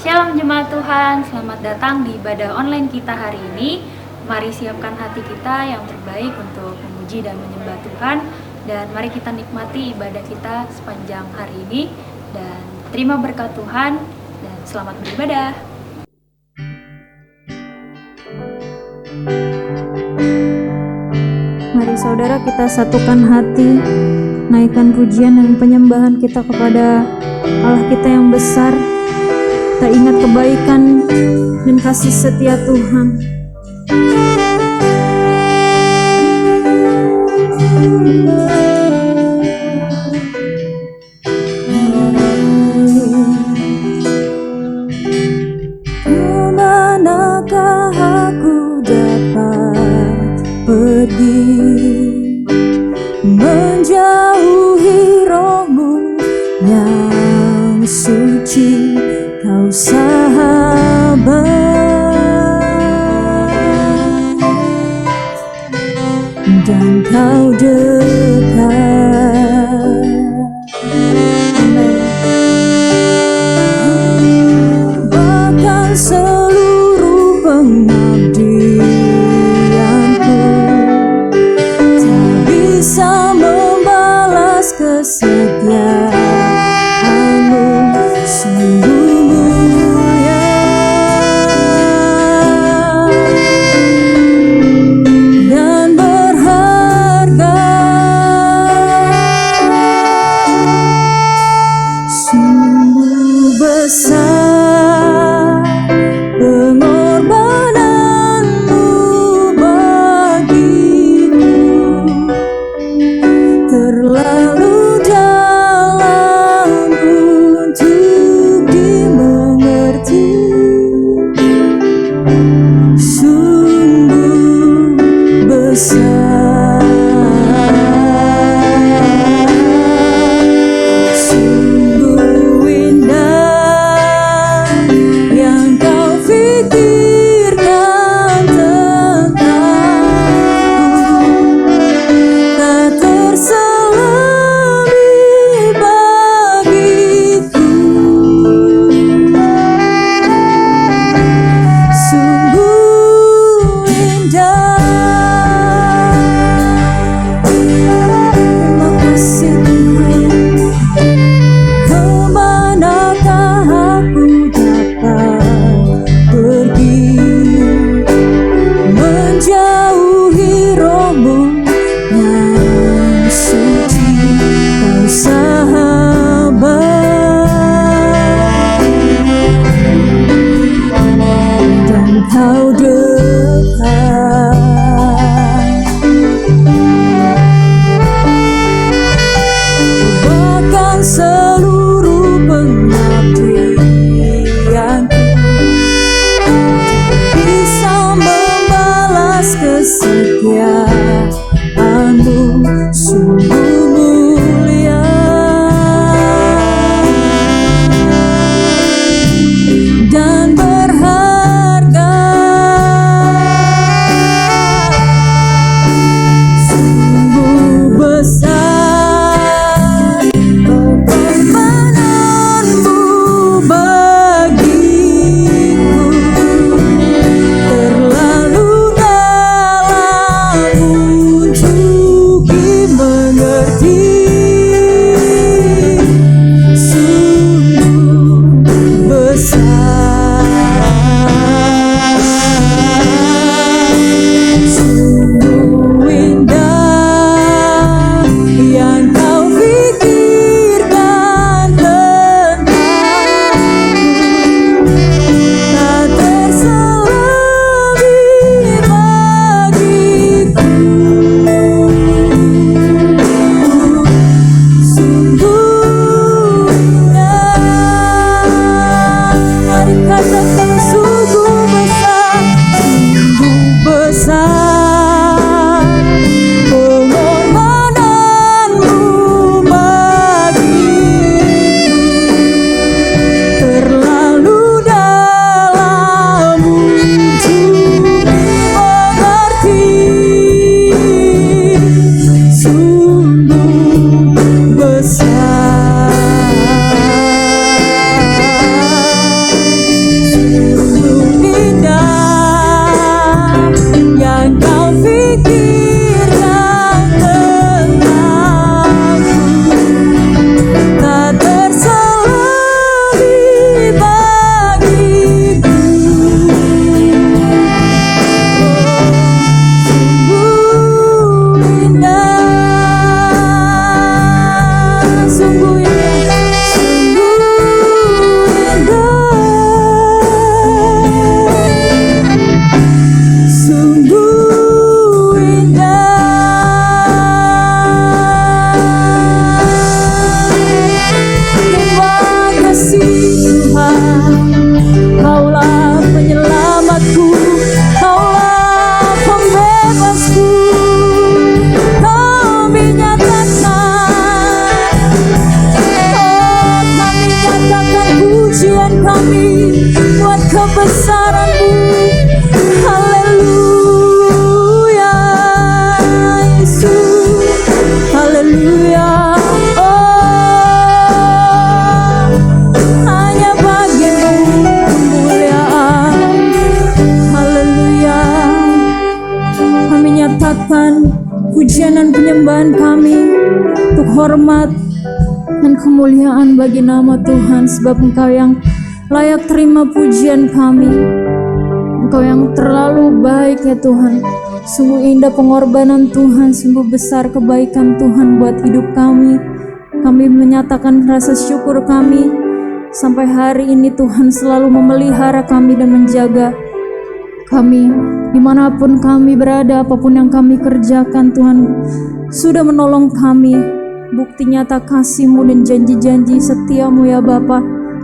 Shalom jemaat Tuhan, selamat datang di ibadah online kita hari ini. Mari siapkan hati kita yang terbaik untuk memuji dan menyembah Tuhan. Dan mari kita nikmati ibadah kita sepanjang hari ini. Dan terima berkat Tuhan dan selamat beribadah. Mari saudara kita satukan hati, naikkan pujian dan penyembahan kita kepada Allah kita yang besar. Kita ingat kebaikan dan kasih setia Tuhan. Kemanakah aku dapat pergi menjauhi rohmu yang suci, kau sahabat dan kau dekat. Bahkan seluruh pengabdianku tak bisa membalas kesetiaanmu, sungguh mulia dan berharga, sungguh besar pengorbananmu bagiku, terlalu dalam untuk hormat dan kemuliaan bagi nama Tuhan, sebab Engkau yang layak terima pujian kami. Engkau yang terlalu baik ya Tuhan. Sungguh indah pengorbanan Tuhan, sungguh besar kebaikan Tuhan buat hidup kami. Kami menyatakan rasa syukur kami sampai hari ini. Tuhan selalu memelihara kami dan menjaga kami dimanapun kami berada, apapun yang kami kerjakan. Tuhan sudah menolong kami. Bukti nyata kasih-Mu dan janji-janji setia-Mu ya Bapa,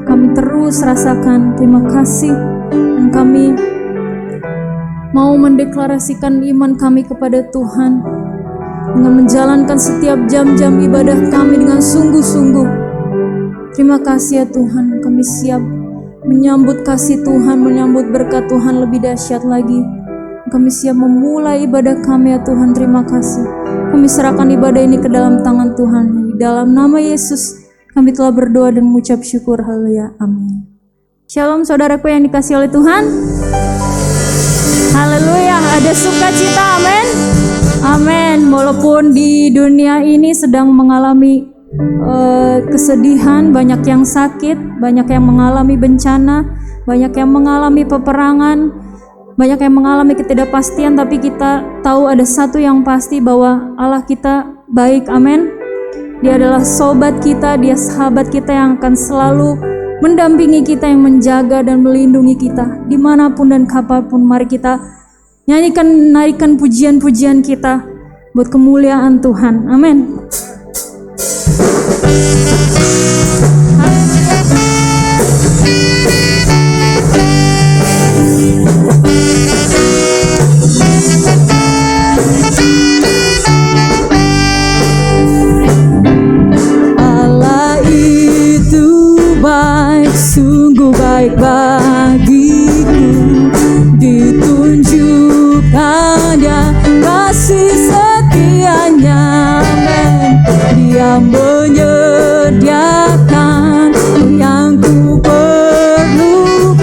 kami terus rasakan. Terima kasih, dan kami mau mendeklarasikan iman kami kepada Tuhan dengan menjalankan setiap jam-jam ibadah kami dengan sungguh-sungguh. Terima kasih ya Tuhan, kami siap menyambut kasih Tuhan, menyambut berkat Tuhan lebih dahsyat lagi. Kami siap memulai ibadah kami ya Tuhan. Terima kasih. Kami serahkan ibadah ini ke dalam tangan Tuhan. Di dalam nama Yesus kami telah berdoa dan mengucap syukur. Haleluya. Amin. Shalom saudaraku yang dikasihi oleh Tuhan. Haleluya. Ada sukacita. Amin. Amin. Walaupun di dunia ini sedang mengalami kesedihan, banyak yang sakit, banyak yang mengalami bencana, banyak yang mengalami peperangan, banyak yang mengalami ketidakpastian, tapi kita tahu ada satu yang pasti, bahwa Allah kita baik. Amin. Dia adalah sobat kita, dia sahabat kita yang akan selalu mendampingi kita, yang menjaga dan melindungi kita dimanapun dan kapanpun. Mari kita nyanyikan, naikkan pujian-pujian kita buat kemuliaan Tuhan. Amin. Allah itu baik, sungguh baik bagiku. Ditunjukkan Dia kasih setianya. Amen. Dia menyediakan yang ku perlukan,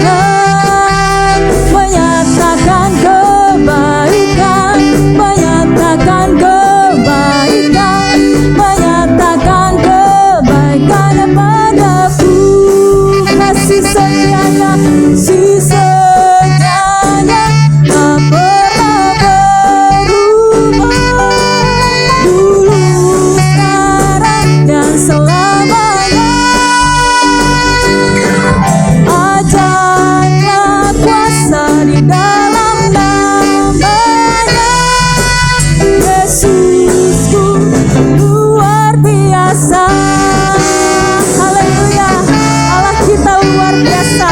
menyatakan kebaikan, menyatakan kebaikan, menyatakan kebaikan padaku. Kasih setianya, kasih setianya tak pernah berubah, dulu, sekarang, dan selamanya. Ajaiblah kuasa di dalam namanya. Yesusku luar biasa. Haleluya. Allah kita luar biasa.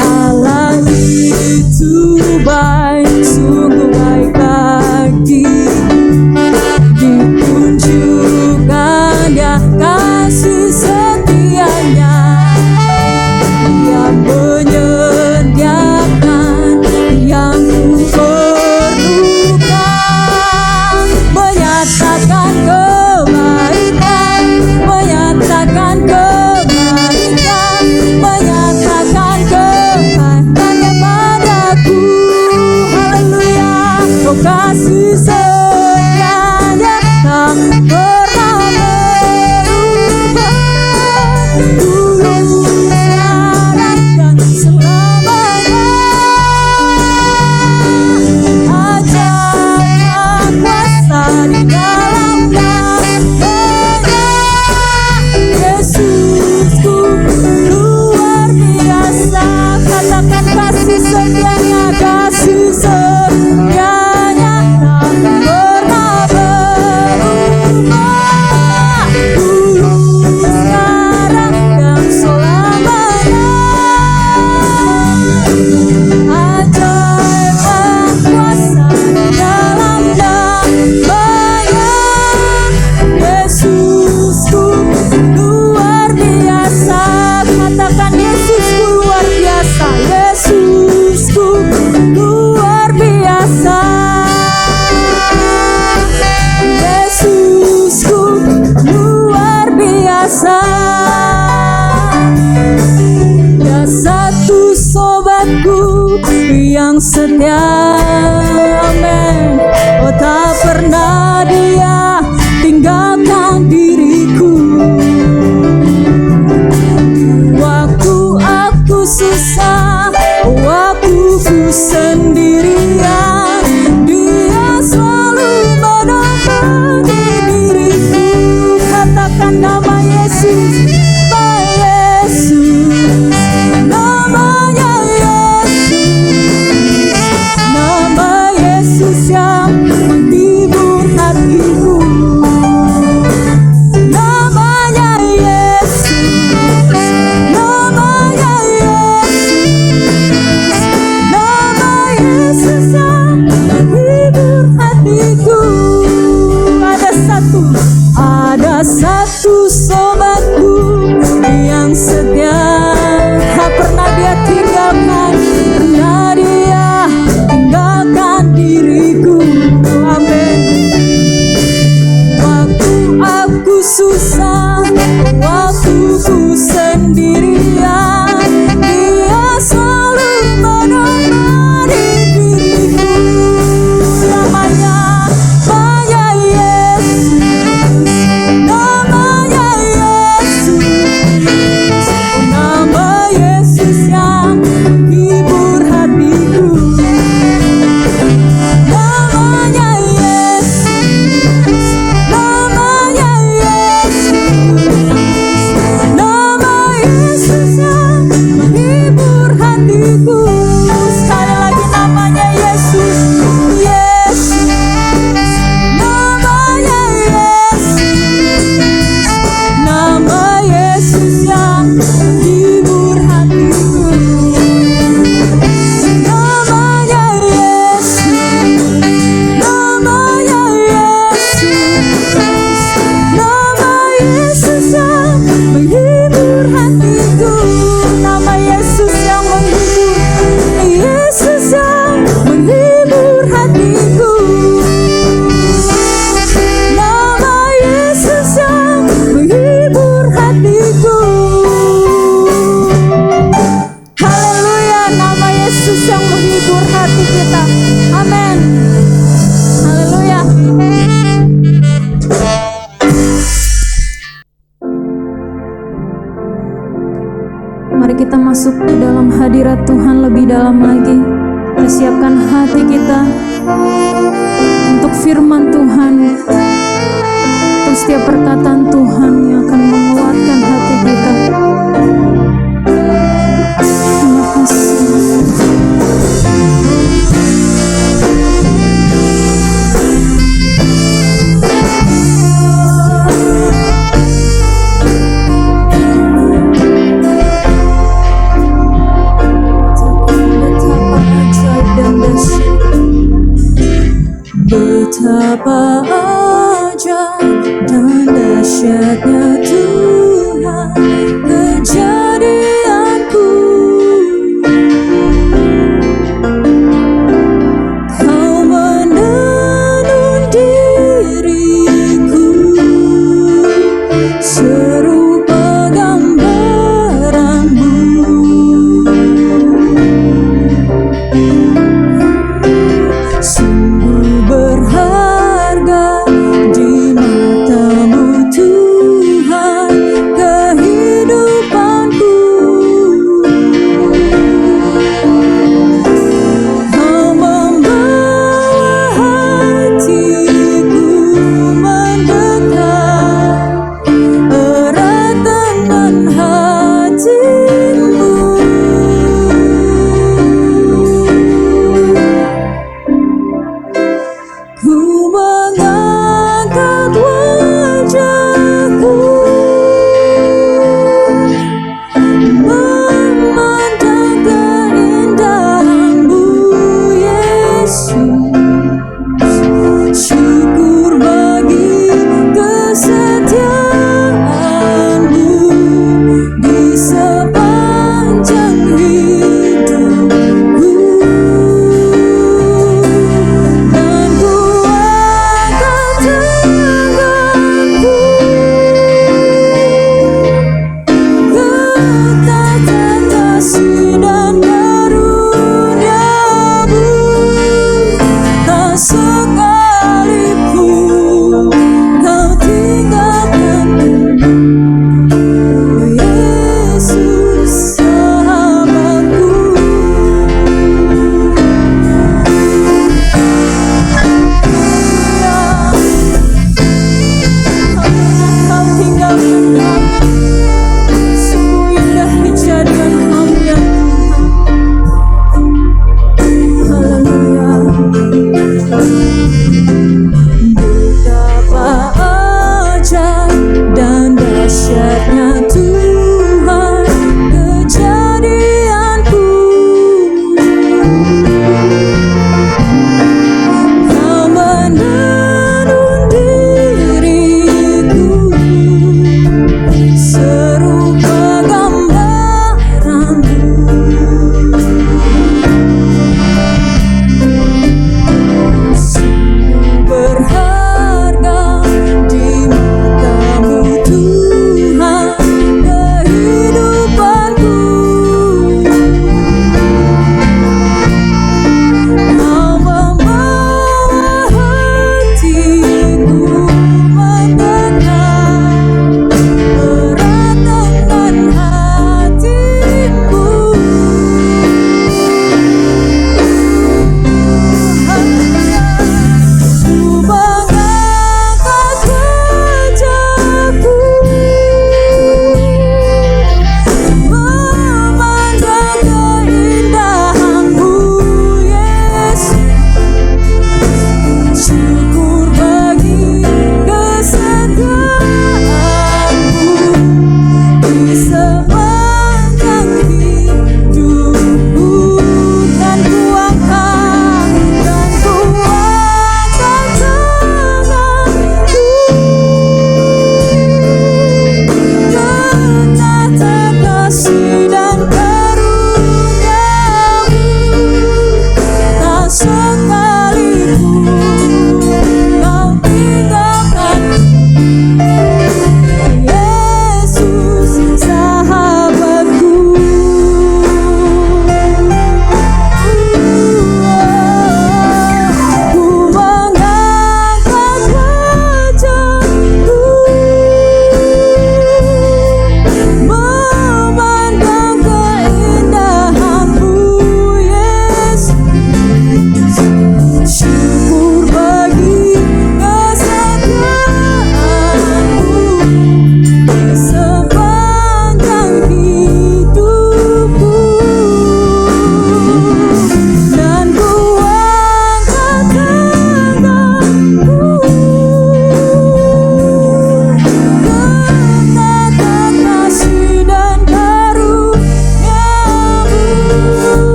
Allah itu baik, sungguh baik bagiku. Ditunjukkan Dia kasih setianya. Dia menyediakan yang ku perlukan, menyatakan kebaikan, menyatakan kebaikan, menyatakan kebaikan padaku. Haleluya. Oh kasih setianya tak pernah berubah, dulu, sekarang, dan selamanya. Ajaib kuasa di dalam namanya. Yesusku luar biasa. Katakan kasih setianya, kasih setianya tak pernah berubah, dulu, sekarang, dan selamanya. Ajaiblah kuasa di dalam namanya. Yesusku luar biasa. Katakan Yesusku luar biasa. Yesusku luar biasa. Yesusku luar biasa. Ya satu sobatku yang setia. Amen. Oh tak pernah Ada satu sobatku yang setia, tak pernah dia tinggalkan, pernah dia tinggalkan diriku. Amin. Waktu aku susah, waktu ku sendirian, dia selalu menemani diriku. Namanya Yesus, namanya Yesus, nama Yesus yang menghibur hatiku. Namanya Yesus, namanya Yesus, nama Yesus yang menghibur hatiku. Sekali lagi namanya Yesus, Yesus, namanya Yesus, nama Yesus yang menghibur hatiku. Namanya Yesus, namanya Yesus, nama Yesus yang menghibur hatiku. Nama Yesus yang menghibur, Yesus yang menghibur hatiku. Nama Yesus yang menghibur hatiku. Haleluya, nama Yesus yang menghibur hati kita. Amin. Haleluya. Mari kita masuk ke dalam hadirat Tuhan lebih dalam lagi. Kita siapkan hati kita untuk firman Tuhan, untuk setiap perkataan Tuhan yang akan menguatkan hati kita. Terima kasih. Betapa ajaib dan dahsyatnya Tuhan kejadianku. Kau menenun diriku serupa gambaranmu. Sungguh berharga di matamu Tuhan.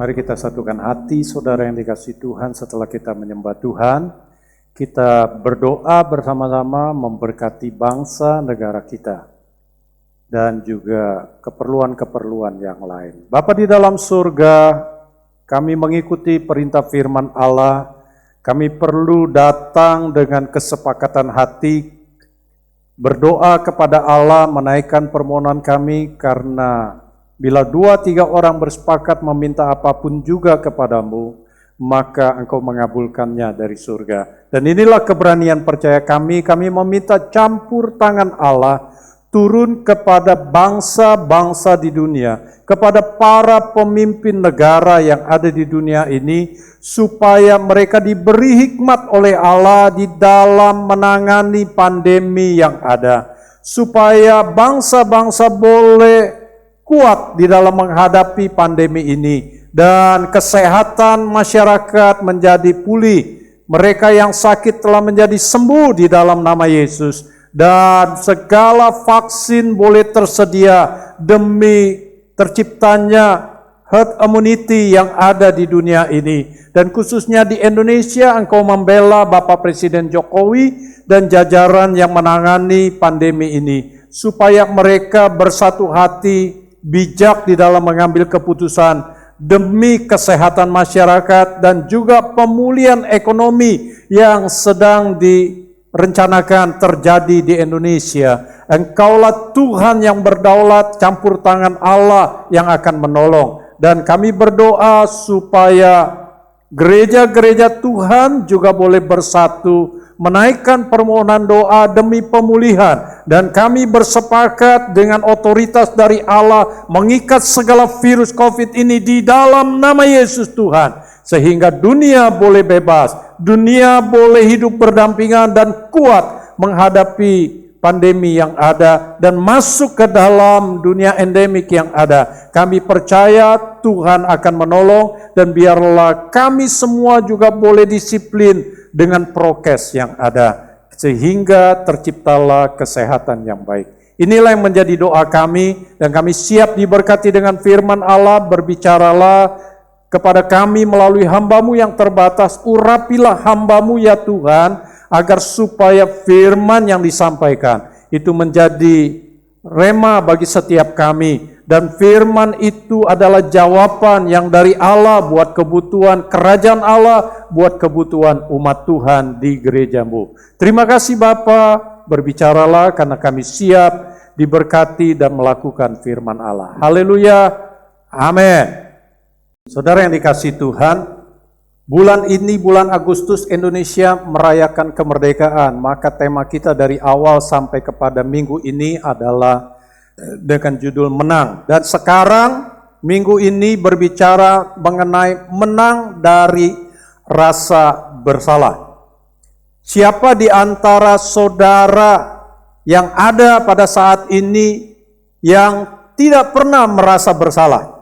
Mari kita satukan hati, saudara yang dikasihi Tuhan. Setelah kita menyembah Tuhan, kita berdoa bersama-sama memberkati bangsa negara kita dan juga keperluan-keperluan yang lain. Bapa di dalam surga, kami mengikuti perintah firman Allah. Kami perlu datang dengan kesepakatan hati, berdoa kepada Allah, menaikkan permohonan kami, karena bila 2-3 orang bersepakat meminta apapun juga kepadamu, maka Engkau mengabulkannya dari surga. Dan inilah keberanian percaya kami meminta campur tangan Allah turun kepada bangsa-bangsa di dunia, kepada para pemimpin negara yang ada di dunia ini, supaya mereka diberi hikmat oleh Allah di dalam menangani pandemi yang ada, supaya bangsa-bangsa boleh kuat di dalam menghadapi pandemi ini, dan kesehatan masyarakat menjadi pulih. Mereka yang sakit telah menjadi sembuh di dalam nama Yesus, dan segala vaksin boleh tersedia demi terciptanya herd immunity yang ada di dunia ini. Dan khususnya di Indonesia, Engkau membela Bapak Presiden Jokowi dan jajaran yang menangani pandemi ini, supaya mereka bersatu hati, bijak di dalam mengambil keputusan demi kesehatan masyarakat dan juga pemulihan ekonomi yang sedang direncanakan terjadi di Indonesia. Engkaulah Tuhan yang berdaulat, campur tangan Allah yang akan menolong. Dan kami berdoa supaya gereja-gereja Tuhan juga boleh bersatu, menaikkan permohonan doa demi pemulihan. Dan kami bersepakat dengan otoritas dari Allah mengikat segala virus COVID ini di dalam nama Yesus Tuhan, sehingga dunia boleh bebas, dunia boleh hidup berdampingan dan kuat menghadapi pandemi yang ada dan masuk ke dalam dunia endemik yang ada. Kami percaya Tuhan akan menolong, dan biarlah kami semua juga boleh disiplin dengan prokes yang ada, sehingga terciptalah kesehatan yang baik. Inilah yang menjadi doa kami, dan kami siap diberkati dengan firman Allah. Berbicaralah kepada kami melalui hamba-Mu yang terbatas. Urapilah hamba-Mu ya Tuhan, agar supaya firman yang disampaikan itu menjadi rema bagi setiap kami. Dan firman itu adalah jawaban yang dari Allah buat kebutuhan kerajaan Allah, buat kebutuhan umat Tuhan di gereja-Mu. Terima kasih Bapa, berbicaralah karena kami siap diberkati dan melakukan firman Allah. Haleluya, amin. Saudara yang dikasihi Tuhan, bulan ini, bulan Agustus, Indonesia merayakan kemerdekaan. Maka tema kita dari awal sampai kepada minggu ini adalah dengan judul menang. Dan sekarang minggu ini berbicara mengenai menang dari rasa bersalah. Siapa di antara saudara yang ada pada saat ini yang tidak pernah merasa bersalah?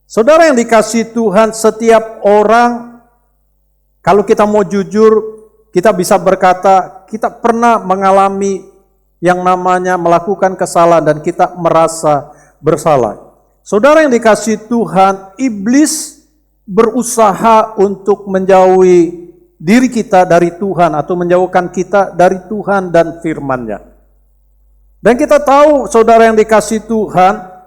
Saudara yang dikasihi Tuhan, setiap orang, kalau kita mau jujur, kita bisa berkata, kita pernah mengalami yang namanya melakukan kesalahan dan kita merasa bersalah. Saudara yang dikasihi Tuhan, iblis berusaha untuk menjauhi diri kita dari Tuhan atau menjauhkan kita dari Tuhan dan firman-Nya. Dan kita tahu, saudara yang dikasihi Tuhan,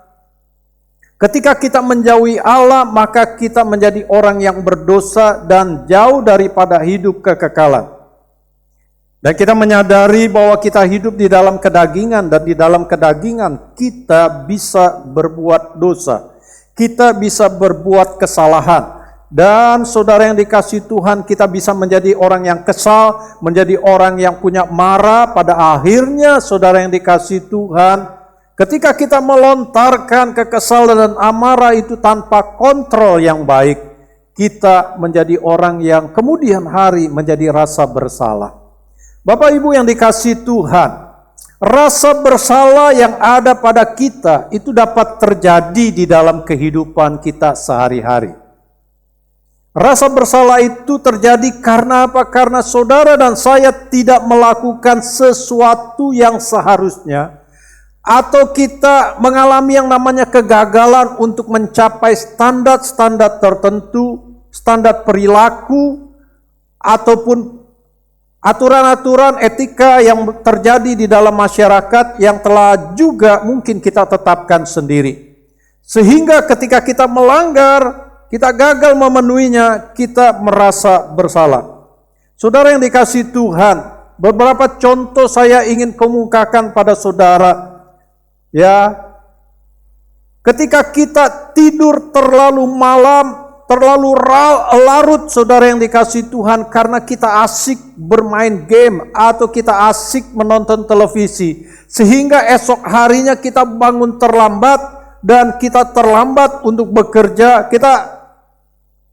ketika kita menjauhi Allah, maka kita menjadi orang yang berdosa dan jauh daripada hidup kekekalan. Dan kita menyadari bahwa kita hidup di dalam kedagingan, dan di dalam kedagingan kita bisa berbuat dosa. Kita bisa berbuat kesalahan. Dan saudara yang dikasihi Tuhan, kita bisa menjadi orang yang kesal, menjadi orang yang punya marah. Pada akhirnya saudara yang dikasihi Tuhan, ketika kita melontarkan kekesalan dan amarah itu tanpa kontrol yang baik, kita menjadi orang yang kemudian hari menjadi rasa bersalah. Bapak Ibu yang dikasihi Tuhan, rasa bersalah yang ada pada kita itu dapat terjadi di dalam kehidupan kita sehari-hari. Rasa bersalah itu terjadi karena apa? Karena saudara dan saya tidak melakukan sesuatu yang seharusnya, atau kita mengalami yang namanya kegagalan untuk mencapai standar-standar tertentu, standar perilaku, ataupun aturan-aturan etika yang terjadi di dalam masyarakat yang telah juga mungkin kita tetapkan sendiri. Sehingga ketika kita melanggar, kita gagal memenuhinya, kita merasa bersalah. Saudara yang dikasihi Tuhan, beberapa contoh saya ingin kemukakan pada saudara. Ya, ketika kita tidur terlalu malam, terlalu larut, saudara yang dikasihi Tuhan, karena kita asik bermain game atau kita asik menonton televisi, sehingga esok harinya kita bangun terlambat dan kita terlambat untuk bekerja, kita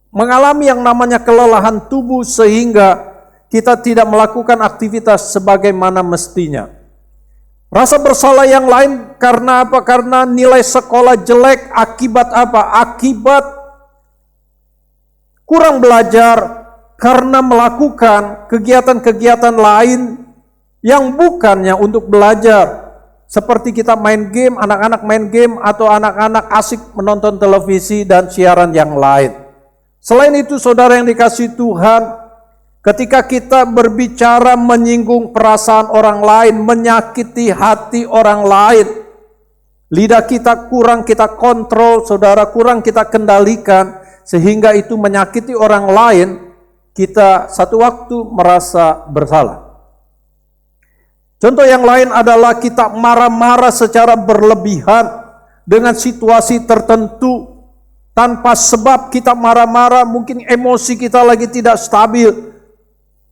mengalami yang namanya kelelahan tubuh sehingga kita tidak melakukan aktivitas sebagaimana mestinya. Rasa bersalah yang lain karena apa? Karena nilai sekolah jelek. Akibat apa? Akibat kurang belajar karena melakukan kegiatan-kegiatan lain yang bukannya untuk belajar. Seperti kita main game, anak-anak main game, atau anak-anak asik menonton televisi dan siaran yang lain. Selain itu, saudara yang dikasihi Tuhan, ketika kita berbicara menyinggung perasaan orang lain, menyakiti hati orang lain, lidah kita kurang kita kontrol, saudara, kurang kita kendalikan, sehingga itu menyakiti orang lain, kita satu waktu merasa bersalah. Contoh yang lain adalah kita marah-marah secara berlebihan dengan situasi tertentu. Tanpa sebab kita marah-marah, mungkin emosi kita lagi tidak stabil,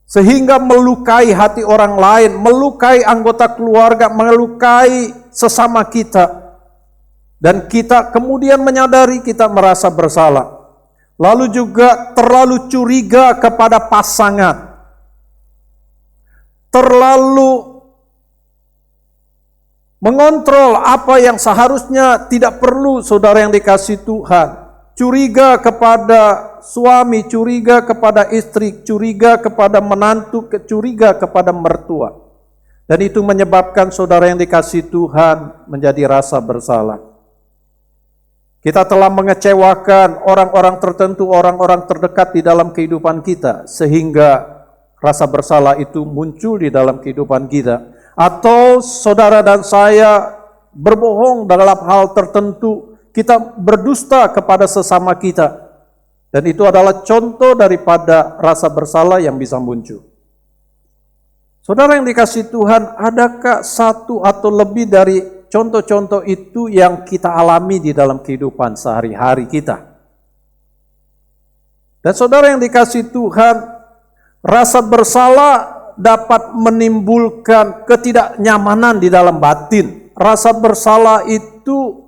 sehingga melukai hati orang lain, melukai anggota keluarga, melukai sesama kita. Dan kita kemudian menyadari kita merasa bersalah. Lalu juga terlalu curiga kepada pasangan. Terlalu mengontrol apa yang seharusnya tidak perlu, saudara yang dikasihi Tuhan. Curiga kepada suami, curiga kepada istri, curiga kepada menantu, curiga kepada mertua. Dan itu menyebabkan saudara yang dikasihi Tuhan menjadi rasa bersalah. Kita telah mengecewakan orang-orang tertentu, orang-orang terdekat di dalam kehidupan kita, sehingga rasa bersalah itu muncul di dalam kehidupan kita. Atau saudara dan saya berbohong dalam hal tertentu, kita berdusta kepada sesama kita. Dan itu adalah contoh daripada rasa bersalah yang bisa muncul. Saudara yang dikasihi Tuhan, adakah satu atau lebih dari contoh-contoh itu yang kita alami di dalam kehidupan sehari-hari kita? Dan saudara yang dikasihi Tuhan, rasa bersalah dapat menimbulkan ketidaknyamanan di dalam batin. Rasa bersalah itu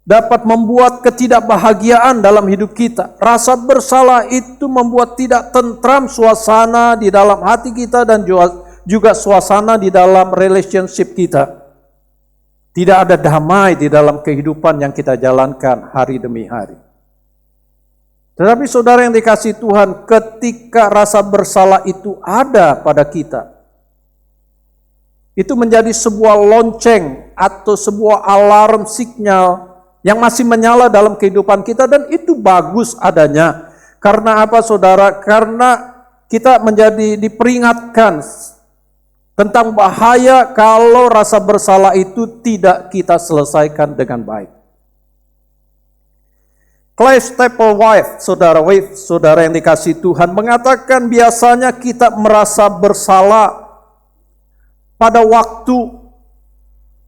dapat membuat ketidakbahagiaan dalam hidup kita. Rasa bersalah itu membuat tidak tentram suasana di dalam hati kita dan juga suasana di dalam relationship kita. Tidak ada damai di dalam kehidupan yang kita jalankan hari demi hari. Tetapi saudara yang dikasihi Tuhan, ketika rasa bersalah itu ada pada kita, itu menjadi sebuah lonceng atau sebuah alarm signal yang masih menyala dalam kehidupan kita, dan itu bagus adanya. Karena apa saudara? Karena kita menjadi diperingatkan tentang bahaya kalau rasa bersalah itu tidak kita selesaikan dengan baik. Clive Staplewife, saudara yang dikasihi Tuhan, mengatakan biasanya kita merasa bersalah pada waktu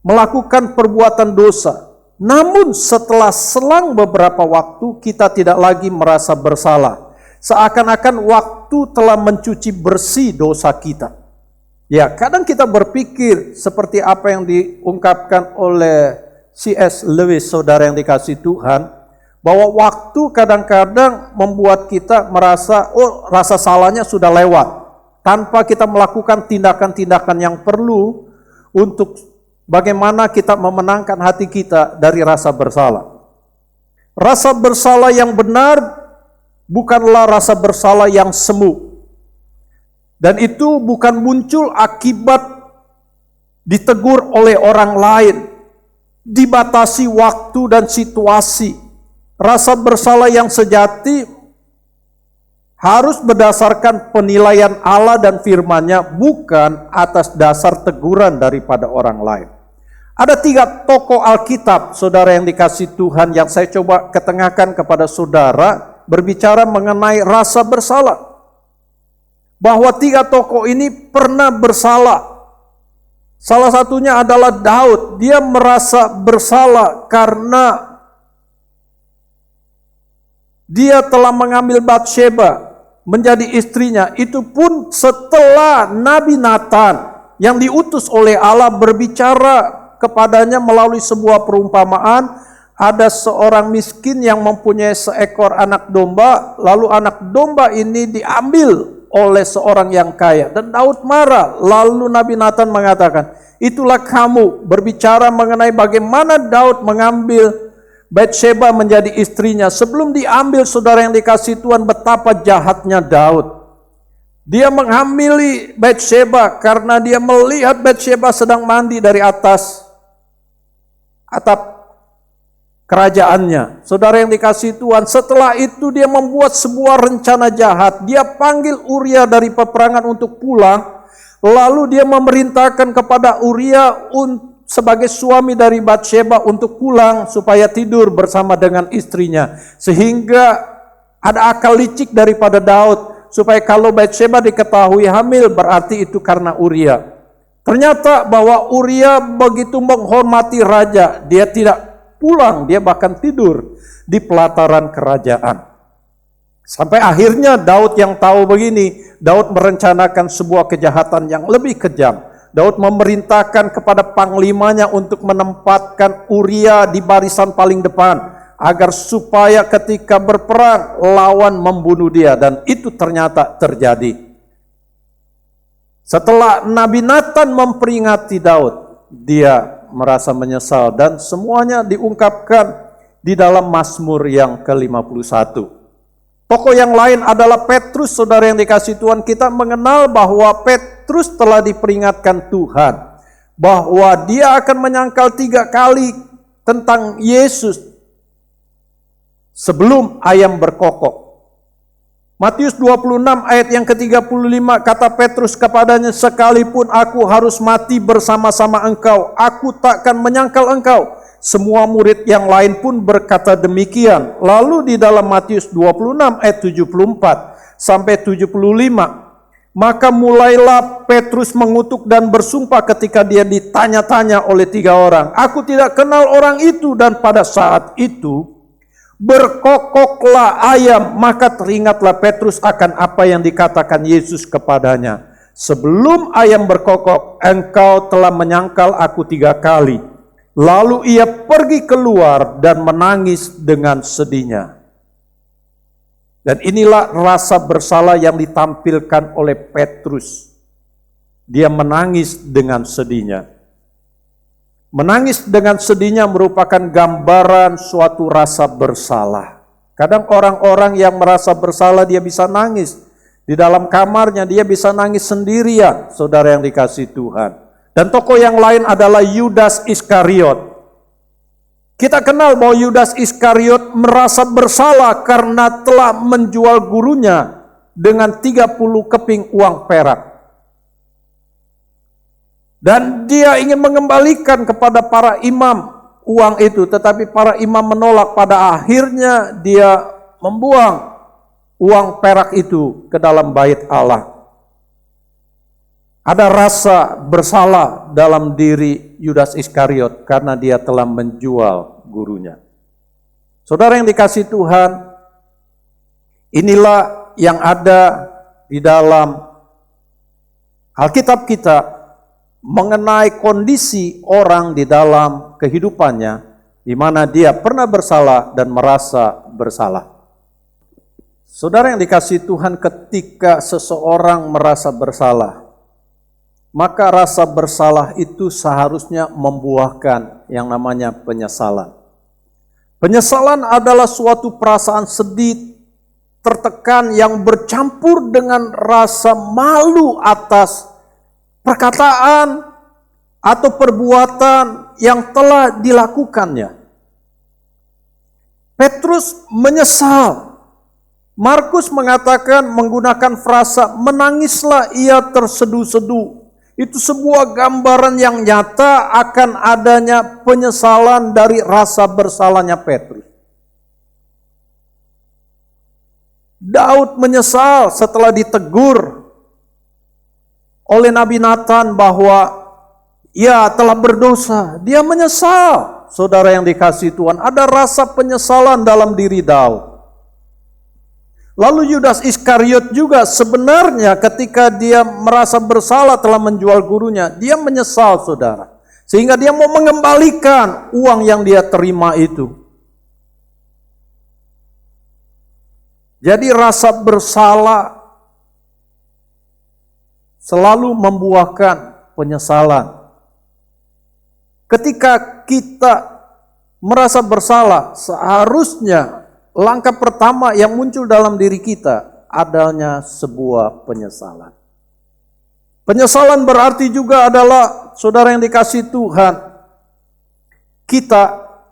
melakukan perbuatan dosa. Namun setelah selang beberapa waktu kita tidak lagi merasa bersalah. Seakan-akan waktu telah mencuci bersih dosa kita. Ya, kadang kita berpikir seperti apa yang diungkapkan oleh C.S. Lewis, saudara yang dikasihi Tuhan, bahwa waktu kadang-kadang membuat kita merasa, oh rasa salahnya sudah lewat. Tanpa kita melakukan tindakan-tindakan yang perlu untuk bagaimana kita memenangkan hati kita dari rasa bersalah. Rasa bersalah yang benar bukanlah rasa bersalah yang semu. Dan itu bukan muncul akibat ditegur oleh orang lain. dibatasi waktu dan situasi. Rasa bersalah yang sejati harus berdasarkan penilaian Allah dan firman-Nya, bukan atas dasar teguran daripada orang lain. Ada 3 tokoh Alkitab, saudara yang dikasihi Tuhan, yang saya coba ketengahkan kepada saudara, berbicara mengenai rasa bersalah. Bahwa 3 tokoh ini pernah bersalah. Salah satunya adalah Daud. Dia merasa bersalah karena dia telah mengambil Batsheba menjadi istrinya. Itu pun setelah Nabi Nathan yang diutus oleh Allah berbicara kepadanya melalui sebuah perumpamaan. Ada seorang miskin yang mempunyai seekor anak domba, lalu anak domba ini diambil oleh seorang yang kaya. Dan Daud marah. Lalu Nabi Nathan mengatakan, itulah kamu berbicara mengenai bagaimana Daud mengambil Batsheba menjadi istrinya. Sebelum diambil, saudara yang dikasihi Tuhan, betapa jahatnya Daud. Dia menghamili Batsheba karena dia melihat Batsheba sedang mandi dari atas atap kerajaannya. Saudara yang dikasihi Tuhan, setelah itu dia membuat sebuah rencana jahat. Dia panggil Uria dari peperangan untuk pulang. Lalu dia memerintahkan kepada Uria sebagai suami dari Batsheba untuk pulang supaya tidur bersama dengan istrinya. Sehingga ada akal licik daripada Daud, supaya kalau Batsheba diketahui hamil, berarti itu karena Uria. Ternyata bahwa Uria begitu menghormati raja, dia tidak pulang, dia bahkan tidur di pelataran kerajaan. Sampai akhirnya Daud yang tahu begini, Daud merencanakan sebuah kejahatan yang lebih kejam. Daud memerintahkan kepada panglimanya untuk menempatkan Uria di barisan paling depan, agar supaya ketika berperang lawan membunuh dia. Dan itu ternyata terjadi. Setelah Nabi Nathan memperingati Daud, dia merasa menyesal, dan semuanya diungkapkan di dalam Mazmur yang ke-51. Tokoh yang lain adalah Petrus, saudara yang dikasihi Tuhan. Kita mengenal bahwa Petrus telah diperingatkan Tuhan bahwa dia akan menyangkal 3 kali tentang Yesus sebelum ayam berkokok. Matius 26 ayat yang ke-35, kata Petrus kepadanya, sekalipun aku harus mati bersama-sama engkau, aku takkan menyangkal engkau. Semua murid yang lain pun berkata demikian. Lalu di dalam Matius 26 ayat 74 sampai 75, maka mulailah Petrus mengutuk dan bersumpah ketika dia ditanya-tanya oleh 3 orang. Aku tidak kenal orang itu. Dan pada saat itu berkokoklah ayam. Maka teringatlah Petrus akan apa yang dikatakan Yesus kepadanya. Sebelum ayam berkokok, engkau telah menyangkal aku 3 kali. Lalu ia pergi keluar dan menangis dengan sedihnya. Dan inilah rasa bersalah yang ditampilkan oleh Petrus. Dia menangis dengan sedihnya. Menangis dengan sedihnya merupakan gambaran suatu rasa bersalah. Kadang orang-orang yang merasa bersalah dia bisa nangis. Di dalam kamarnya dia bisa nangis sendirian, saudara yang dikasihi Tuhan. Dan tokoh yang lain adalah Yudas Iskariot. Kita kenal bahwa Yudas Iskariot merasa bersalah karena telah menjual gurunya dengan 30 keping uang perak. Dan dia ingin mengembalikan kepada para imam uang itu, tetapi para imam menolak. Pada akhirnya dia membuang uang perak itu ke dalam bait Allah. Ada rasa bersalah dalam diri Yudas Iskariot karena dia telah menjual gurunya. Saudara yang dikasihi Tuhan, inilah yang ada di dalam Alkitab kita mengenai kondisi orang di dalam kehidupannya, di mana dia pernah bersalah dan merasa bersalah. Saudara yang dikasihi Tuhan, ketika seseorang merasa bersalah, maka rasa bersalah itu seharusnya membuahkan yang namanya penyesalan. Penyesalan adalah suatu perasaan sedih, tertekan yang bercampur dengan rasa malu atas perkataan atau perbuatan yang telah dilakukannya. Petrus menyesal. Markus mengatakan menggunakan frasa menangislah ia terseduh-seduh. Itu sebuah gambaran yang nyata akan adanya penyesalan dari rasa bersalahnya Petrus. Daud menyesal setelah ditegur oleh Nabi Nathan bahwa ia telah berdosa. Dia menyesal, saudara yang dikasihi Tuhan. Ada rasa penyesalan dalam diri Daud. Lalu Yudas Iskariot juga sebenarnya ketika dia merasa bersalah telah menjual gurunya, dia menyesal, saudara. Sehingga dia mau mengembalikan uang yang dia terima itu. Jadi rasa bersalah selalu membuahkan penyesalan. Ketika kita merasa bersalah, seharusnya langkah pertama yang muncul dalam diri kita adanya sebuah penyesalan. Penyesalan berarti juga adalah, saudara yang dikasihi Tuhan, kita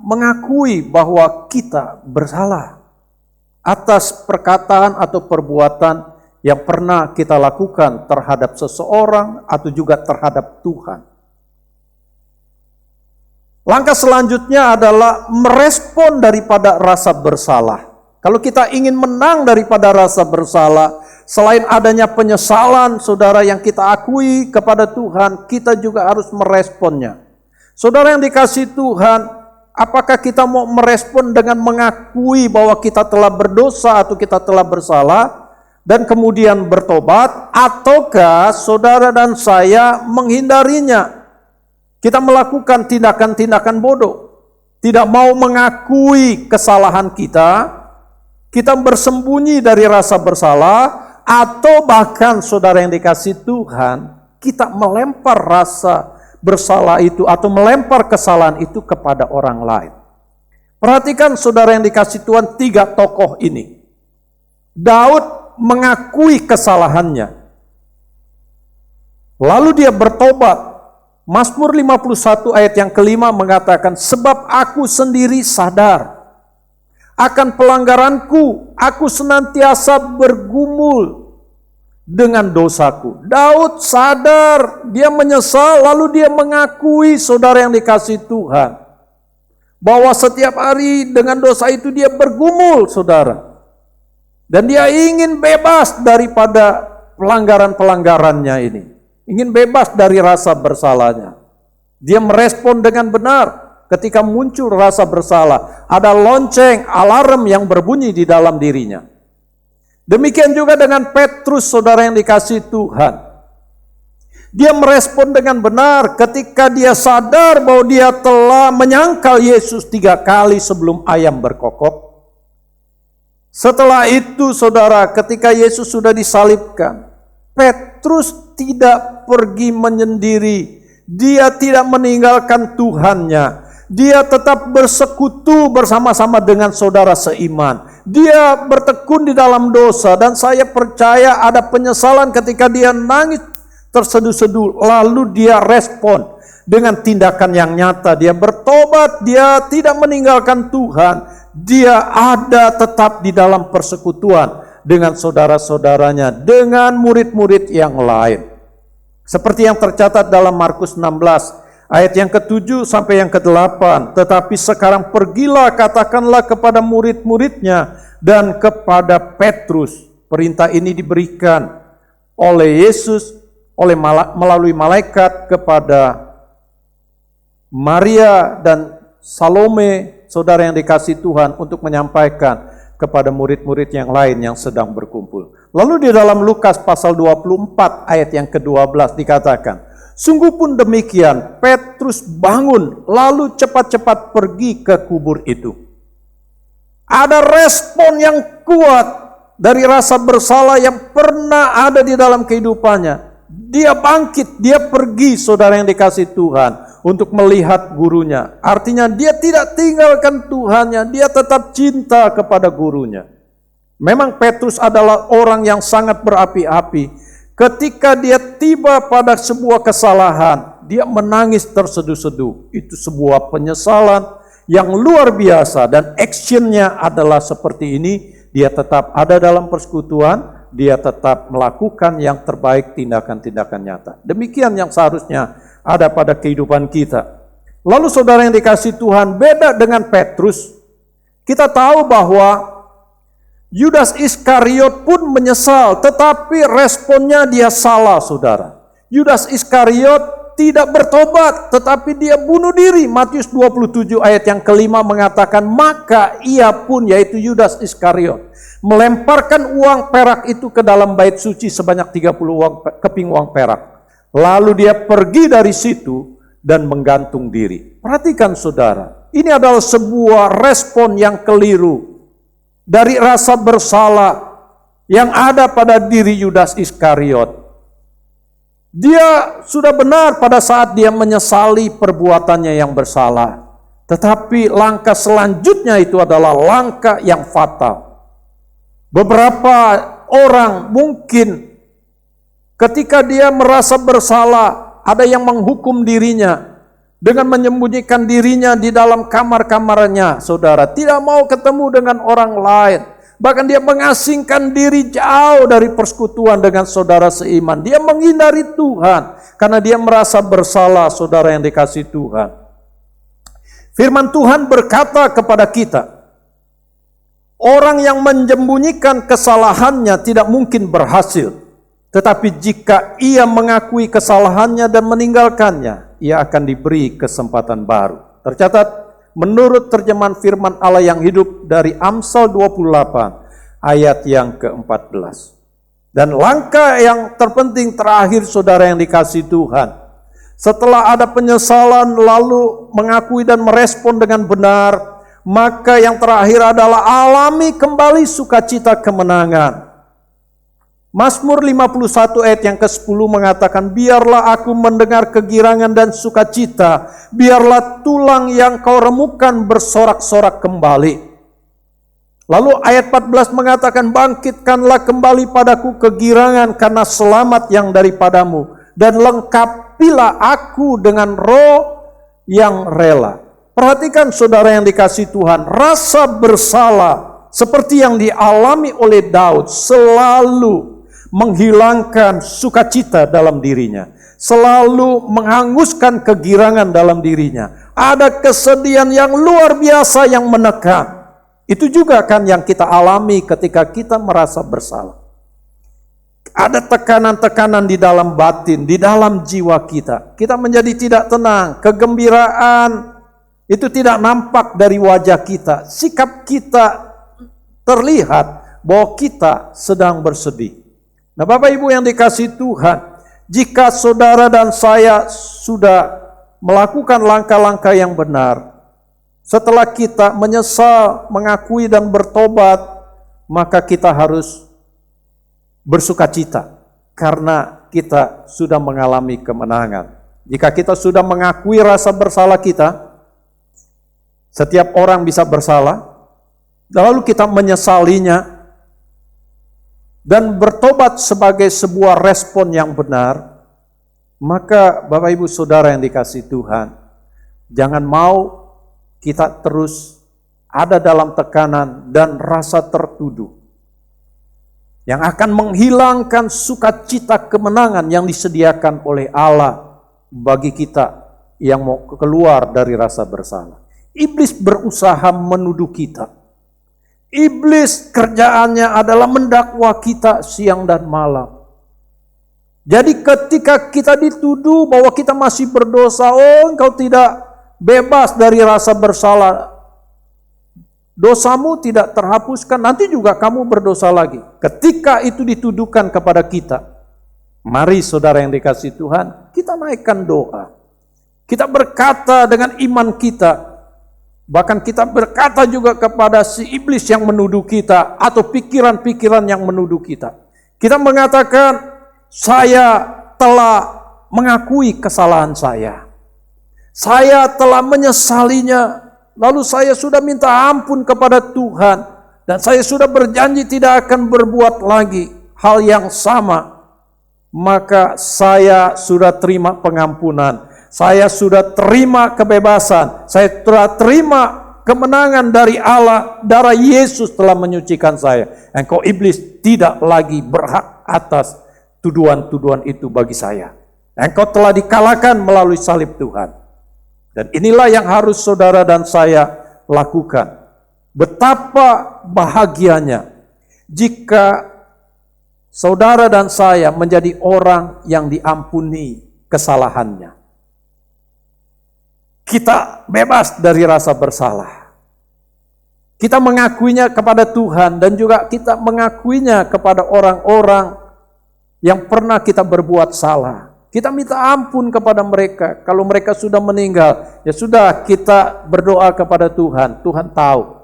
mengakui bahwa kita bersalah atas perkataan atau perbuatan yang pernah kita lakukan terhadap seseorang atau juga terhadap Tuhan. Langkah selanjutnya adalah merespon daripada rasa bersalah. Kalau kita ingin menang daripada rasa bersalah, selain adanya penyesalan, saudara, yang kita akui kepada Tuhan, kita juga harus meresponnya. Saudara yang dikasihi Tuhan, apakah kita mau merespon dengan mengakui bahwa kita telah berdosa atau kita telah bersalah, dan kemudian bertobat, ataukah saudara dan saya menghindarinya? Kita melakukan tindakan-tindakan bodoh, tidak mau mengakui kesalahan kita bersembunyi dari rasa bersalah, atau bahkan saudara yang dikasihi Tuhan, kita melempar rasa bersalah itu atau melempar kesalahan itu kepada orang lain. Perhatikan saudara yang dikasihi Tuhan, 3 tokoh ini. Daud mengakui kesalahannya, lalu dia bertobat. Mazmur 51 ayat yang kelima mengatakan, sebab aku sendiri sadar akan pelanggaranku, aku senantiasa bergumul dengan dosaku. Daud sadar, dia menyesal, lalu dia mengakui, saudara yang dikasihi Tuhan, bahwa setiap hari dengan dosa itu dia bergumul, saudara. Dan dia ingin bebas daripada pelanggaran-pelanggarannya ini. Ingin bebas dari rasa bersalahnya. Dia merespon dengan benar ketika muncul rasa bersalah. Ada lonceng, alarm yang berbunyi di dalam dirinya. Demikian juga dengan Petrus, saudara yang dikasihi Tuhan. Dia merespon dengan benar ketika dia sadar bahwa dia telah menyangkal Yesus 3 kali sebelum ayam berkokok. Setelah itu, saudara, ketika Yesus sudah disalibkan, Petrus tidak pergi menyendiri. Dia tidak meninggalkan Tuhannya. Dia tetap bersekutu bersama-sama dengan saudara seiman. Dia bertekun di dalam dosa, dan saya percaya ada penyesalan ketika dia nangis terseduh-seduh. Lalu dia respon dengan tindakan yang nyata. Dia bertobat, dia tidak meninggalkan Tuhan. Dia ada tetap di dalam persekutuan dengan saudara-saudaranya, dengan murid-murid yang lain. Seperti yang tercatat dalam Markus 16, ayat yang ke-7 sampai yang ke-8. Tetapi sekarang pergilah, katakanlah kepada murid-muridnya dan kepada Petrus. Perintah ini diberikan oleh Yesus melalui malaikat kepada Maria dan Salome, saudara yang dikasihi Tuhan, untuk menyampaikan kepada murid-murid yang lain yang sedang berkumpul. Lalu di dalam Lukas pasal 24 ayat yang ke-12 dikatakan, sungguh pun demikian, Petrus bangun lalu cepat-cepat pergi ke kubur itu. Ada respon yang kuat dari rasa bersalah yang pernah ada di dalam kehidupannya. Dia bangkit, dia pergi, saudara yang dikasihi Tuhan, untuk melihat gurunya. Artinya dia tidak tinggalkan Tuhannya, dia tetap cinta kepada gurunya. Memang Petrus adalah orang yang sangat berapi-api. Ketika dia tiba pada sebuah kesalahan, dia menangis terseduh-seduh. Itu sebuah penyesalan yang luar biasa, dan actionnya adalah seperti ini. Dia tetap ada dalam persekutuan, dia tetap melakukan yang terbaik, tindakan-tindakan nyata. Demikian yang seharusnya ada pada kehidupan kita. Lalu saudara yang dikasihi Tuhan, beda dengan Petrus. Kita tahu bahwa Yudas Iskariot pun menyesal, tetapi responnya dia salah, saudara. Yudas Iskariot tidak bertobat, tetapi dia bunuh diri. Matius 27 ayat yang kelima mengatakan, maka ia pun, yaitu Yudas Iskariot, melemparkan uang perak itu ke dalam bait suci sebanyak 30 keping uang perak. Lalu dia pergi dari situ dan menggantung diri. Perhatikan saudara, ini adalah sebuah respon yang keliru dari rasa bersalah yang ada pada diri Yudas Iskariot. Dia sudah benar pada saat dia menyesali perbuatannya yang bersalah. Tetapi langkah selanjutnya itu adalah langkah yang fatal. Beberapa orang mungkin ketika dia merasa bersalah, ada yang menghukum dirinya dengan menyembunyikan dirinya di dalam kamar-kamarnya, saudara. Tidak mau ketemu dengan orang lain. Bahkan dia mengasingkan diri jauh dari persekutuan dengan saudara seiman. Dia menghindari Tuhan karena dia merasa bersalah, saudara yang dikasihi Tuhan. Firman Tuhan berkata kepada kita, orang yang menyembunyikan kesalahannya tidak mungkin berhasil. Tetapi jika ia mengakui kesalahannya dan meninggalkannya, ia akan diberi kesempatan baru. Tercatat, menurut terjemahan firman Allah yang hidup dari Amsal 28 ayat yang ke-14. Dan langkah yang terpenting terakhir, saudara yang dikasihi Tuhan, setelah ada penyesalan lalu mengakui dan merespon dengan benar, maka yang terakhir adalah alami kembali sukacita kemenangan. Mazmur 51 ayat yang ke-10 mengatakan, biarlah aku mendengar kegirangan dan sukacita, biarlah tulang yang kau remukkan bersorak-sorak kembali. Lalu ayat 14 mengatakan, bangkitkanlah kembali padaku kegirangan karena selamat yang daripadamu, dan lengkapilah aku dengan roh yang rela. Perhatikan saudara yang dikasihi Tuhan, rasa bersalah seperti yang dialami oleh Daud selalu menghilangkan sukacita dalam dirinya, selalu menghanguskan kegirangan dalam dirinya. Ada kesedihan yang luar biasa yang menekan. Itu juga kan yang kita alami ketika kita merasa bersalah. Ada tekanan-tekanan di dalam batin, di dalam jiwa kita. Kita menjadi tidak tenang, kegembiraan itu tidak nampak dari wajah kita. Sikap kita terlihat bahwa kita sedang bersedih. Nah, Bapak Ibu yang dikasihi Tuhan, jika saudara dan saya sudah melakukan langkah-langkah yang benar, setelah kita menyesal, mengakui dan bertobat, maka kita harus bersukacita karena kita sudah mengalami kemenangan. Jika kita sudah mengakui rasa bersalah kita, setiap orang bisa bersalah, lalu kita menyesalinya, dan bertobat sebagai sebuah respon yang benar, maka Bapak Ibu Saudara yang dikasihi Tuhan, jangan mau kita terus ada dalam tekanan dan rasa tertuduh yang akan menghilangkan sukacita kemenangan yang disediakan oleh Allah bagi kita yang mau keluar dari rasa bersalah. Iblis berusaha menuduh kita. Iblis kerjaannya adalah mendakwa kita siang dan malam. Jadi ketika kita dituduh bahwa kita masih berdosa, oh engkau tidak bebas dari rasa bersalah, dosamu tidak terhapuskan, nanti juga kamu berdosa lagi. Ketika itu dituduhkan kepada kita, mari saudara yang dikasihi Tuhan, kita naikkan doa. Kita berkata dengan iman kita, bahkan kita berkata juga kepada si iblis yang menuduh kita atau pikiran-pikiran yang menuduh kita. Kita mengatakan, saya telah mengakui kesalahan saya. Saya telah menyesalinya. Lalu saya sudah minta ampun kepada Tuhan. Dan saya sudah berjanji tidak akan berbuat lagi hal yang sama. Maka saya sudah terima pengampunan. Saya sudah terima kebebasan. Saya telah terima kemenangan dari Allah. Darah Yesus telah menyucikan saya. Engkau iblis tidak lagi berhak atas tuduhan-tuduhan itu bagi saya. Engkau telah dikalahkan melalui salib Tuhan. Dan inilah yang harus saudara dan saya lakukan. Betapa bahagianya jika saudara dan saya menjadi orang yang diampuni kesalahannya. Kita bebas dari rasa bersalah. Kita mengakuinya kepada Tuhan dan juga kita mengakuinya kepada orang-orang yang pernah kita berbuat salah. Kita minta ampun kepada mereka. Kalau mereka sudah meninggal, ya sudah, kita berdoa kepada Tuhan. Tuhan tahu.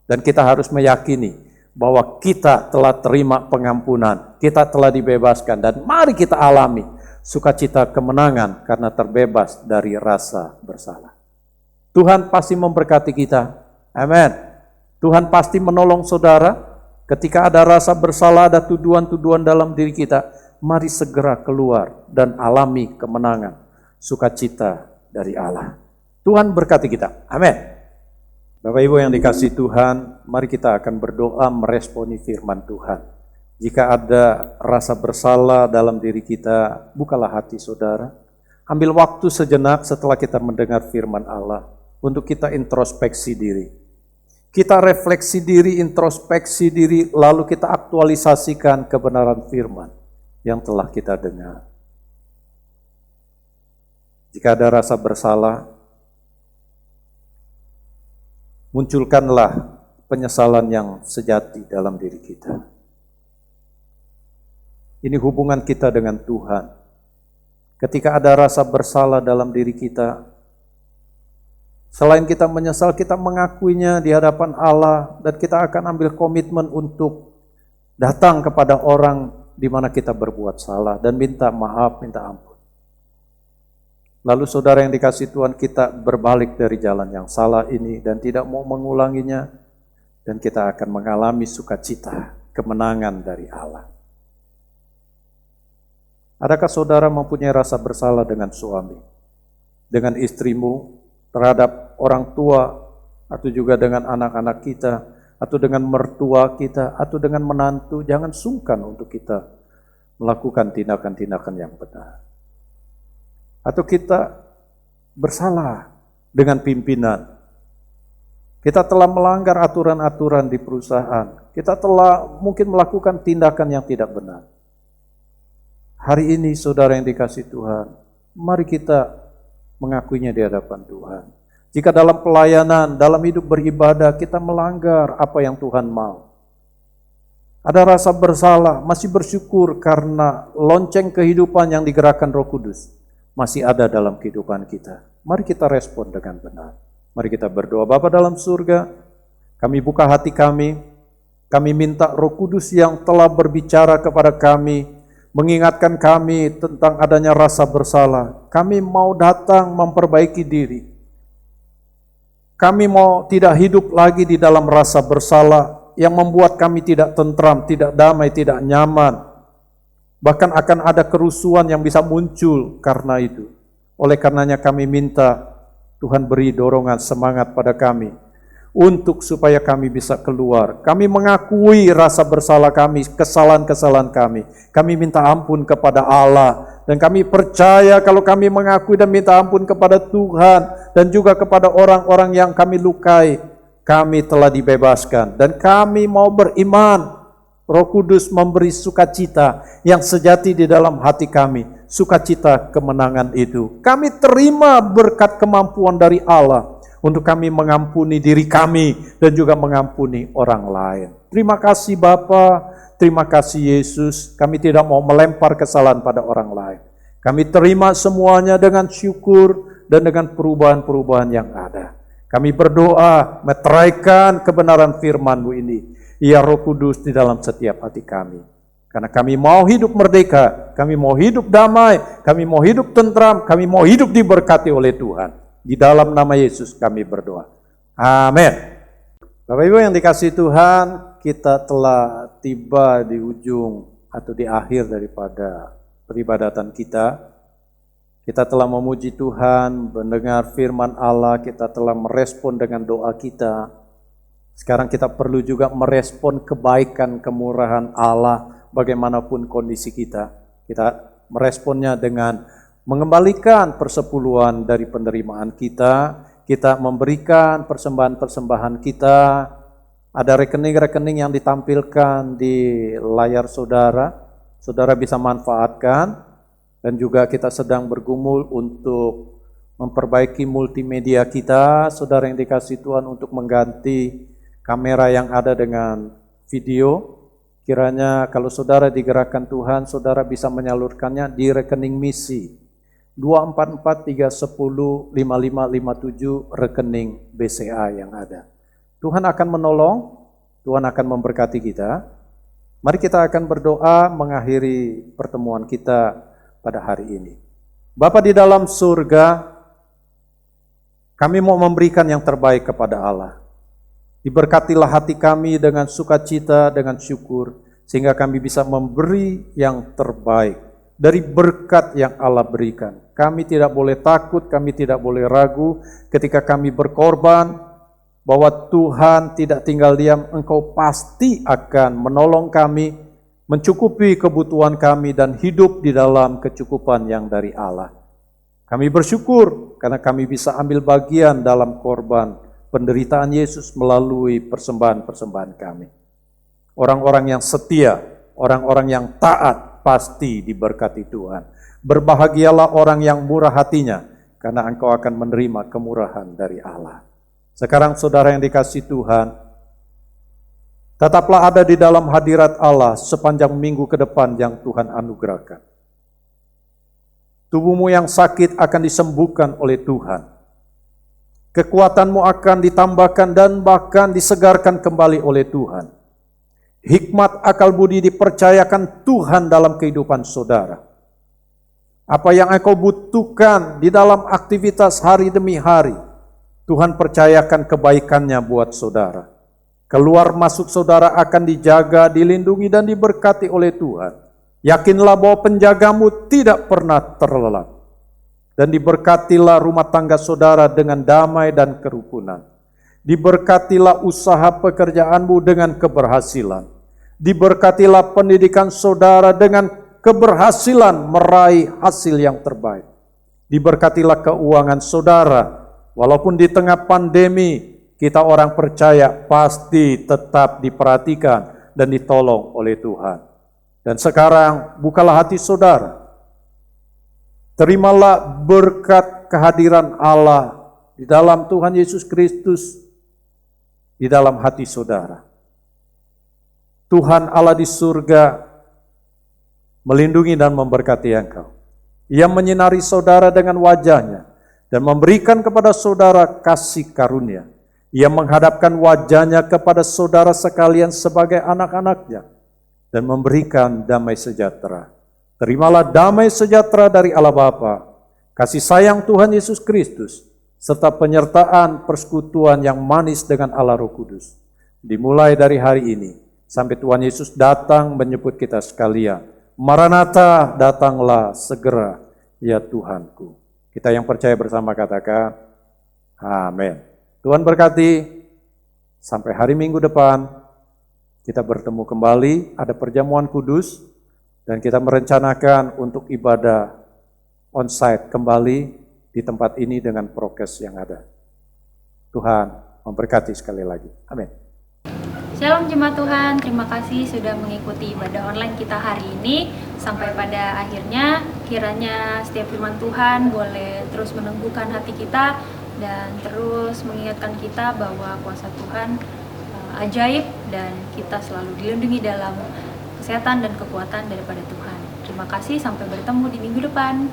Dan kita harus meyakini bahwa kita telah terima pengampunan. Kita telah dibebaskan. Dan mari kita alami sukacita kemenangan karena terbebas dari rasa bersalah. Tuhan pasti memberkati kita. Amin. Tuhan pasti menolong saudara. Ketika ada rasa bersalah, ada tuduhan-tuduhan dalam diri kita, mari segera keluar dan alami kemenangan, sukacita dari Allah. Tuhan berkati kita. Amin. Bapak Ibu yang dikasihi Tuhan, mari kita akan berdoa meresponi firman Tuhan. Jika ada rasa bersalah dalam diri kita, bukalah hati saudara. Ambil waktu sejenak setelah kita mendengar firman Allah untuk kita introspeksi diri. Kita refleksi diri, introspeksi diri, lalu kita aktualisasikan kebenaran firman yang telah kita dengar. Jika ada rasa bersalah, munculkanlah penyesalan yang sejati dalam diri kita. Ini hubungan kita dengan Tuhan. Ketika ada rasa bersalah dalam diri kita, selain kita menyesal, kita mengakuinya di hadapan Allah dan kita akan ambil komitmen untuk datang kepada orang di mana kita berbuat salah dan minta maaf, minta ampun. Lalu saudara yang dikasihi Tuhan, kita berbalik dari jalan yang salah ini dan tidak mau mengulanginya, dan kita akan mengalami sukacita, kemenangan dari Allah. Adakah saudara mempunyai rasa bersalah dengan suami, dengan istrimu, terhadap orang tua, atau juga dengan anak-anak kita, atau dengan mertua kita, atau dengan menantu? Jangan sungkan untuk kita melakukan tindakan-tindakan yang benar. Atau kita bersalah dengan pimpinan. Kita telah melanggar aturan-aturan di perusahaan. Kita telah mungkin melakukan tindakan yang tidak benar. Hari ini saudara yang dikasihi Tuhan, mari kita mengakuinya di hadapan Tuhan. Jika dalam pelayanan, dalam hidup beribadah, kita melanggar apa yang Tuhan mau. Ada rasa bersalah, masih bersyukur karena lonceng kehidupan yang digerakkan Roh Kudus masih ada dalam kehidupan kita. Mari kita respon dengan benar. Mari kita berdoa. Bapa dalam surga, kami buka hati kami minta Roh Kudus yang telah berbicara kepada kami, mengingatkan kami tentang adanya rasa bersalah. Kami mau datang memperbaiki diri. Kami mau tidak hidup lagi di dalam rasa bersalah yang membuat kami tidak tentram, tidak damai, tidak nyaman. Bahkan akan ada kerusuhan yang bisa muncul karena itu. Oleh karenanya kami minta Tuhan beri dorongan semangat pada kami untuk supaya kami bisa keluar. Kami mengakui rasa bersalah kami, kesalahan-kesalahan kami. Kami minta ampun kepada Allah. Dan kami percaya kalau kami mengakui dan minta ampun kepada Tuhan dan juga kepada orang-orang yang kami lukai, kami telah dibebaskan. Dan kami mau beriman, Roh Kudus memberi sukacita yang sejati di dalam hati kami. Sukacita kemenangan itu. Kami terima berkat kemampuan dari Allah untuk kami mengampuni diri kami dan juga mengampuni orang lain. Terima kasih Bapa, terima kasih Yesus. Kami tidak mau melempar kesalahan pada orang lain. Kami terima semuanya dengan syukur dan dengan perubahan-perubahan yang ada. Kami berdoa, meteraikan kebenaran firman-Mu ini. Ya Roh Kudus di dalam setiap hati kami. Karena kami mau hidup merdeka, kami mau hidup damai, kami mau hidup tentram, kami mau hidup diberkati oleh Tuhan. Di dalam nama Yesus kami berdoa. Amin. Bapak Ibu yang dikasihi Tuhan, kita telah tiba di ujung atau di akhir daripada peribadatan kita. Kita telah memuji Tuhan, mendengar firman Allah, kita telah merespon dengan doa kita. Sekarang kita perlu juga merespon kebaikan, kemurahan Allah bagaimanapun kondisi kita. Kita meresponnya dengan mengembalikan persepuluhan dari penerimaan kita. Kita memberikan persembahan-persembahan kita. Ada rekening-rekening yang ditampilkan di layar saudara. Saudara bisa manfaatkan. Dan juga kita sedang bergumul untuk memperbaiki multimedia kita. Saudara yang dikasihi Tuhan, untuk mengganti kamera yang ada dengan video. Kiranya kalau saudara digerakkan Tuhan, saudara bisa menyalurkannya di rekening misi 24431055557 rekening BCA yang ada. Tuhan akan menolong, Tuhan akan memberkati kita. Mari kita akan berdoa mengakhiri pertemuan kita pada hari ini. Bapa di dalam surga, kami mau memberikan yang terbaik kepada Allah. Diberkatilah hati kami dengan sukacita, dengan syukur, sehingga kami bisa memberi yang terbaik dari berkat yang Allah berikan. Kami tidak boleh takut, kami tidak boleh ragu ketika kami berkorban, bahwa Tuhan tidak tinggal diam, Engkau pasti akan menolong kami, mencukupi kebutuhan kami dan hidup di dalam kecukupan yang dari Allah. Kami bersyukur karena kami bisa ambil bagian dalam korban penderitaan Yesus melalui persembahan-persembahan kami. Orang-orang yang setia, orang-orang yang taat pasti diberkati Tuhan. Berbahagialah orang yang murah hatinya, karena engkau akan menerima kemurahan dari Allah. Sekarang saudara yang dikasihi Tuhan, tetaplah ada di dalam hadirat Allah sepanjang minggu ke depan yang Tuhan anugerahkan. Tubuhmu yang sakit akan disembuhkan oleh Tuhan. Kekuatanmu akan ditambahkan dan bahkan disegarkan kembali oleh Tuhan. Hikmat akal budi dipercayakan Tuhan dalam kehidupan saudara. Apa yang engkau butuhkan di dalam aktivitas hari demi hari, Tuhan percayakan kebaikannya buat saudara. Keluar masuk saudara akan dijaga, dilindungi dan diberkati oleh Tuhan. Yakinlah bahwa penjagamu tidak pernah terlelap. Dan diberkatilah rumah tangga saudara dengan damai dan kerukunan. Diberkatilah usaha pekerjaanmu dengan keberhasilan. Diberkatilah pendidikan saudara dengan keberhasilan meraih hasil yang terbaik. Diberkatilah keuangan saudara, walaupun di tengah pandemi, kita orang percaya pasti tetap diperhatikan dan ditolong oleh Tuhan. Dan sekarang bukalah hati saudara. Terimalah berkat kehadiran Allah di dalam Tuhan Yesus Kristus di dalam hati saudara. Tuhan Allah di surga melindungi dan memberkati engkau. Ia menyinari saudara dengan wajahnya dan memberikan kepada saudara kasih karunia. Ia menghadapkan wajahnya kepada saudara sekalian sebagai anak-anaknya dan memberikan damai sejahtera. Terimalah damai sejahtera dari Allah Bapa, kasih sayang Tuhan Yesus Kristus, serta penyertaan persekutuan yang manis dengan Allah Roh Kudus. Dimulai dari hari ini, sampai Tuhan Yesus datang menjemput kita sekalian. Maranatha, datanglah segera, ya Tuhanku. Kita yang percaya bersama katakan, amin. Tuhan berkati, sampai hari Minggu depan, kita bertemu kembali, ada perjamuan kudus, dan kita merencanakan untuk ibadah onsite kembali di tempat ini dengan prokes yang ada. Tuhan memberkati sekali lagi. Amin. Shalom jemaat Tuhan, terima kasih sudah mengikuti ibadah online kita hari ini. Sampai pada akhirnya, kiranya setiap firman Tuhan boleh terus meneguhkan hati kita, dan terus mengingatkan kita bahwa kuasa Tuhan ajaib dan kita selalu dilindungi dalam kesehatan dan kekuatan daripada Tuhan. Terima kasih, sampai bertemu di minggu depan.